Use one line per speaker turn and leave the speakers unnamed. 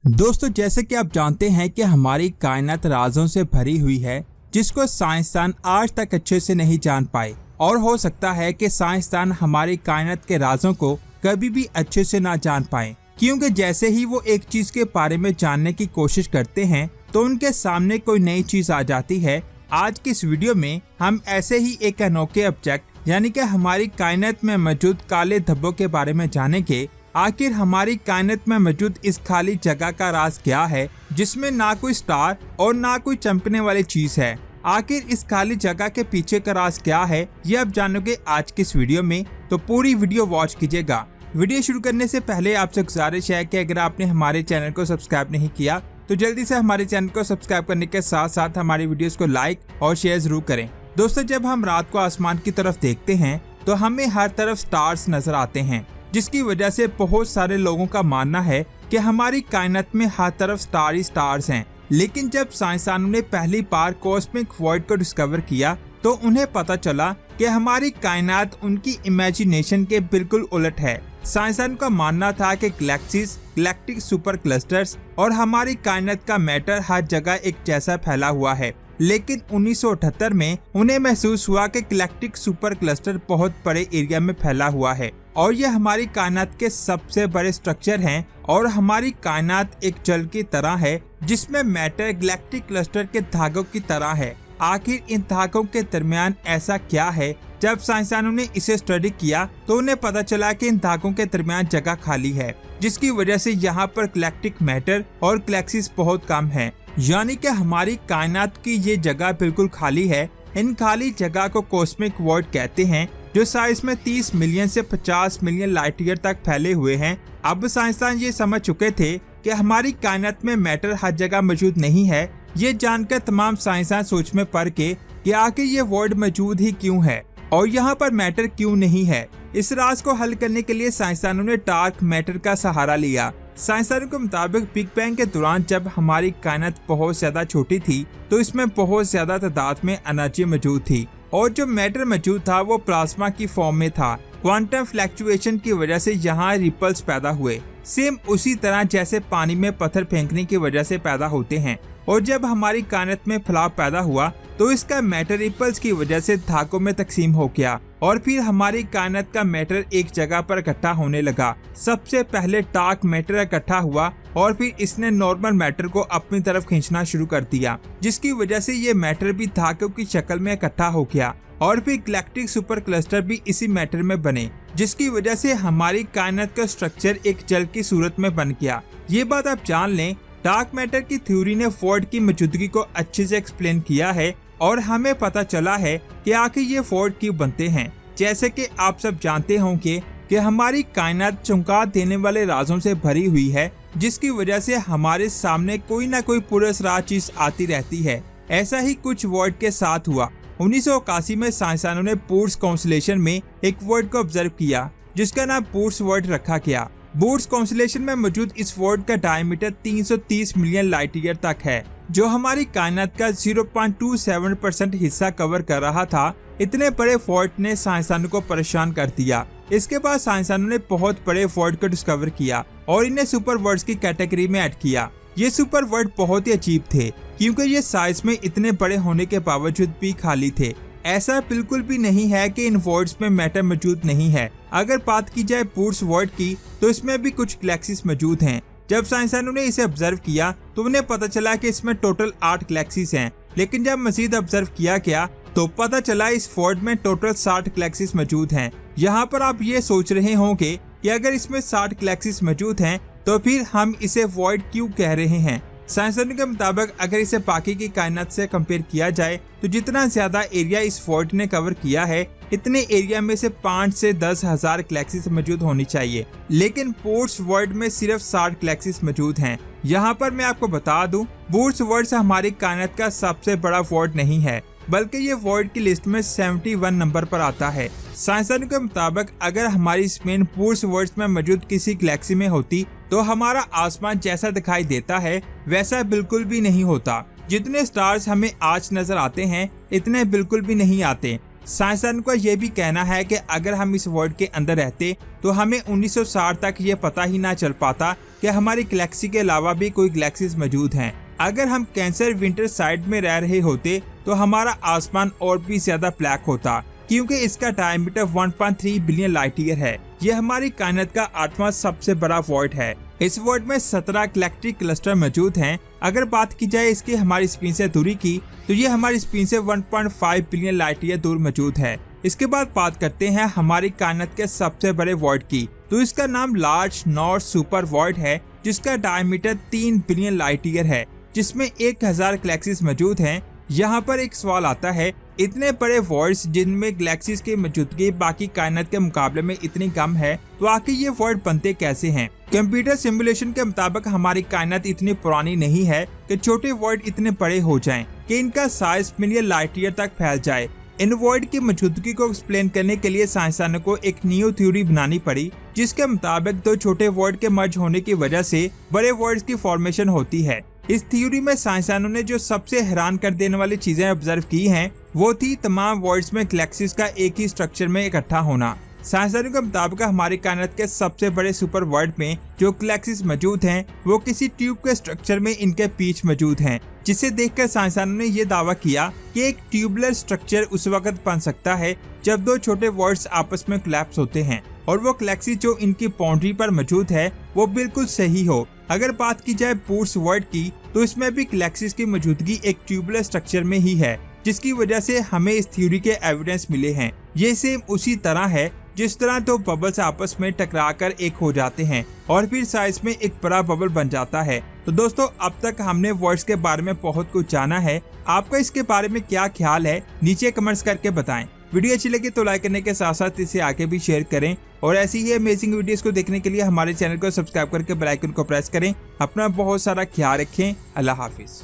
दोस्तों, जैसे कि आप जानते हैं कि हमारी कायनात राजों से भरी हुई है जिसको साइंसदान आज तक अच्छे से नहीं जान पाए, और हो सकता है कि साइंसदान हमारी कायनात के राजों को कभी भी अच्छे से ना जान पाए, क्योंकि जैसे ही वो एक चीज के बारे में जानने की कोशिश करते हैं तो उनके सामने कोई नई चीज आ जाती है। आज की इस वीडियो में हम ऐसे ही एक अनोखे ऑब्जेक्ट यानी कि हमारी कायनात में मौजूद काले धब्बों के बारे में जानेंगे। आखिर हमारी कायनात में मौजूद इस खाली जगह का राज क्या है जिसमें ना कोई स्टार और ना कोई चमकने वाली चीज है। आखिर इस खाली जगह के पीछे का राज क्या है, ये आप जानोगे आज की इस वीडियो में, तो पूरी वीडियो वॉच कीजिएगा। वीडियो शुरू करने से पहले आपसे गुजारिश है कि अगर आपने हमारे चैनल को सब्सक्राइब नहीं किया तो जल्दी से हमारे चैनल को सब्सक्राइब करने के साथ साथ हमारी वीडियोस को लाइक और शेयर जरूर करें। दोस्तों, जब हम रात को आसमान की तरफ देखते हैं तो हमें हर तरफ स्टार्स नजर आते हैं, जिसकी वजह से बहुत सारे लोगों का मानना है कि हमारी कायनात में हर तरफ स्टार ही स्टार्स हैं। लेकिन जब साइंसदानों ने पहली बार कॉस्मिक वॉइड को डिस्कवर किया तो उन्हें पता चला कि हमारी कायनात उनकी इमेजिनेशन के बिल्कुल उलट है। साइंसदान का मानना था कि गैलेक्सीज, गैलेक्टिक सुपर क्लस्टर्स और हमारी कायनात का मैटर हर जगह एक जैसा फैला हुआ है। लेकिन 1978 में उन्हें महसूस हुआ कि गैलेक्टिक सुपर क्लस्टर बहुत बड़े एरिया में फैला हुआ है और ये हमारी कायनात के सबसे बड़े स्ट्रक्चर हैं, और हमारी कायनात एक जल की तरह है जिसमें मैटर गैलेक्टिक क्लस्टर के धागों की तरह है। आखिर इन धागों के दरमियान ऐसा क्या है? जब साइंसदानों ने इसे स्टडी किया तो उन्हें पता चला कि इन धागों के दरमियान जगह खाली है, जिसकी वजह से यहाँ पर गैलेक्टिक मैटर और गैलेक्सीज बहुत कम हैं। यानी कि हमारी कायनात की ये जगह बिल्कुल खाली है। इन खाली जगह को कॉस्मिक वॉइड कहते हैं, जो साइज में 30 मिलियन से 50 मिलियन लाइट ईयर तक फैले हुए हैं। अब साइंसदान ये समझ चुके थे कि हमारी कायनात में मैटर हर जगह मौजूद नहीं है। ये जानकर तमाम साइंसदान सोच में पड़ के कि आखिर ये वॉइड मौजूद ही क्यों है और यहाँ पर मैटर क्यों नहीं है। इस राज को हल करने के लिए साइंसदानों ने डार्क मैटर का सहारा लिया। साइंसदानों के मुताबिक बिग बैंग के दौरान जब हमारी कायनात बहुत ज्यादा छोटी थी तो इसमें बहुत ज्यादा तादाद में एनर्जी मौजूद थी, और जो मैटर मौजूद था वो प्लाज्मा की फॉर्म में था। क्वांटम फ्लक्चुएशन की वजह से यहाँ रिपल्स पैदा हुए, सेम उसी तरह जैसे पानी में पत्थर फेंकने की वजह से पैदा होते हैं। और जब हमारी कायनात में फैलाव पैदा हुआ तो इसका मैटर रिपल्स की वजह से धागों में तकसीम हो गया, और फिर हमारी कायनात का मैटर एक जगह पर इकट्ठा होने लगा। सबसे पहले डार्क मैटर इकट्ठा हुआ और फिर इसने नॉर्मल मैटर को अपनी तरफ खींचना शुरू कर दिया, जिसकी वजह से ये मैटर भी धागों की शक्ल में इकट्ठा हो गया, और फिर गैलेक्टिक सुपर क्लस्टर भी इसी मैटर में बने, जिसकी वजह से हमारी कायनात का स्ट्रक्चर एक जल की सूरत में बन गया। ये बात आप जान लें, डार्क मैटर की थ्योरी ने वॉइड की मौजूदगी को अच्छे से एक्सप्लेन किया है, और हमें पता चला है कि आखिर ये वॉइड क्यों बनते हैं। जैसे कि आप सब जानते होंगे कि हमारी कायनात चौंका देने वाले राजों से भरी हुई है, जिसकी वजह से हमारे सामने कोई ना कोई पुरस्कार चीज आती रहती है। ऐसा ही कुछ वॉइड के साथ हुआ। 1981 में साइंसदानों ने पूर्स कॉन्स्टेलेशन में एक वॉइड को ऑब्जर्व किया, जिसका नाम पूर्स वॉइड रखा गया। पूर्स कॉन्स्टेलेशन में मौजूद इस वॉइड का डायमीटर 330 मिलियन लाइट ईयर तक है, जो हमारी कायनात का 0.27% हिस्सा कवर कर रहा था। इतने बड़े वॉइड ने साइंसदानों को परेशान कर दिया। इसके बाद साइंसदानों ने बहुत बड़े वॉइड को डिस्कवर किया और इन्हें सुपर वॉइड्स की कैटेगरी में ऐड किया। ये सुपर वॉइड बहुत ही अजीब थे, क्योंकि ये साइज में इतने बड़े होने के बावजूद भी खाली थे। ऐसा बिल्कुल भी नहीं है कि इन वॉइड्स में मैटर मौजूद नहीं है। अगर बात की जाए पूर्स वॉइड की तो इसमें भी कुछ गैलेक्सीज मौजूद हैं। जब साइंसदानों ने इसे ऑब्जर्व किया तो उन्हें पता चला कि इसमें टोटल 8 गैलेक्सीज हैं। लेकिन जब मजीद ऑब्जर्व किया गया तो पता चला इस वॉइड में टोटल 60 गैलेक्सीज मौजूद हैं। यहाँ पर आप ये सोच रहे होंगे कि अगर इसमें 60 गैलेक्सीज मौजूद हैं तो फिर हम इसे वॉइड क्यों कह रहे हैं। साइंसदानों के मुताबिक अगर इसे बाकी की कायनात से कंपेयर किया जाए तो जितना ज्यादा एरिया इस वॉइड ने कवर किया है, इतने एरिया में से 5 से 10 हजार गैलेक्सीज मौजूद होनी चाहिए। लेकिन पूर्स वॉइड में सिर्फ 60 गैलेक्सीज मौजूद हैं। यहाँ पर मैं आपको बता दूं, पूर्स वॉइड हमारी कायनात का सबसे बड़ा वॉइड नहीं है, बल्कि ये वॉइड की लिस्ट में 71 नंबर पर आता है। साइंसदानों के मुताबिक अगर हमारी स्पेन पूर्स वॉइड में मौजूद किसी गैलेक्सी में होती तो हमारा आसमान जैसा दिखाई देता है वैसा बिल्कुल भी नहीं होता। जितने स्टार्स हमें आज नजर आते हैं इतने बिल्कुल भी नहीं आते। साइंसदान का यह भी कहना है कि अगर हम इस वर्ल्ड के अंदर रहते तो हमें 1960 तक ये पता ही ना चल पाता कि कि हमारी गैलेक्सी के अलावा भी कोई गैलेक्सीज मौजूद हैं। अगर हम कैंसर विंटर साइड में रह रहे होते तो हमारा आसमान और भी ज्यादा ब्लैक होता, क्योंकि इसका डायमीटर 1.3 बिलियन लाइट ईयर है। यह हमारी कायनात का 8वां सबसे बड़ा वॉइड है। इस वॉइड में 17 गैलेक्टिक क्लस्टर मौजूद हैं। अगर बात की जाए इसकी हमारी स्पिन से दूरी की, तो ये हमारी स्पिन से 1.5 बिलियन लाइट ईयर दूर मौजूद है। इसके बाद बात करते हैं हमारी कायनात के सबसे बड़े वॉइड की, तो इसका नाम लार्ज नॉर्थ सुपर वॉइड है, जिसका डायमीटर 3 बिलियन लाइट ईयर है, जिसमें 1000 गैलेक्सीज मौजूद हैं। यहाँ पर एक सवाल आता है, इतने बड़े वॉइड्स जिनमें गैलेक्सीज की मौजूदगी बाकी कायनात के मुकाबले में इतनी कम है, तो आखिर ये वॉइड बनते कैसे हैं? कंप्यूटर सिमुलेशन के मुताबिक हमारी कायनात इतनी पुरानी नहीं है कि छोटे वॉइड इतने बड़े हो जाएं कि इनका साइज मिलियन लाइट ईयर तक फैल जाए। इन वॉइड की मौजूदगी को एक्सप्लेन करने के लिए साइंसदानों को एक न्यू थ्योरी बनानी पड़ी, जिसके मुताबिक दो छोटे वॉइड के मर्ज होने की वजह से बड़े वॉइड्स की फॉर्मेशन होती है। इस थ्योरी में साइंसदानों ने जो सबसे हैरान कर देने वाली चीजें ऑब्जर्व की हैं, वो थी तमाम वॉइड्स में गैलेक्सीज का एक ही स्ट्रक्चर में इकट्ठा होना। साइंसदानों के मुताबिक हमारी कायनात के सबसे बड़े सुपर वॉइड में जो गैलेक्सीज मौजूद हैं, वो किसी ट्यूब के स्ट्रक्चर में इनके बीच मौजूद हैं, जिसे देखकर साइंसदानों ने ये दावा किया कि एक ट्यूबुलर स्ट्रक्चर उस वक्त बन सकता है जब दो छोटे वॉइड्स आपस में कोलैप्स होते हैं और वो गैलेक्सी जो इनकी बाउंड्री पर मौजूद है वो बिल्कुल सही हो। अगर बात की जाए पूर्स वॉइड की, तो इसमें भी गैलेक्सीज की मौजूदगी एक ट्यूबुलर स्ट्रक्चर में ही है, जिसकी वजह से हमें इस थ्योरी के एविडेंस मिले हैं। ये सेम उसी तरह है जिस तरह दो बबल्स आपस में टकराकर एक हो जाते हैं और फिर साइज में एक बड़ा बबल बन जाता है। तो दोस्तों, अब तक हमने वॉइड्स के बारे में बहुत कुछ जाना है। आपका इसके बारे में क्या ख्याल है, नीचे कमेंट्स करके बताएं। वीडियो अच्छी लगी तो लाइक करने के साथ साथ इसे आगे भी शेयर करें और ऐसी ही अमेजिंग वीडियोस को देखने के लिए हमारे चैनल को सब्सक्राइब करके बेल आइकन को प्रेस करें। अपना बहुत सारा ख्याल रखें। अल्लाह हाफिज।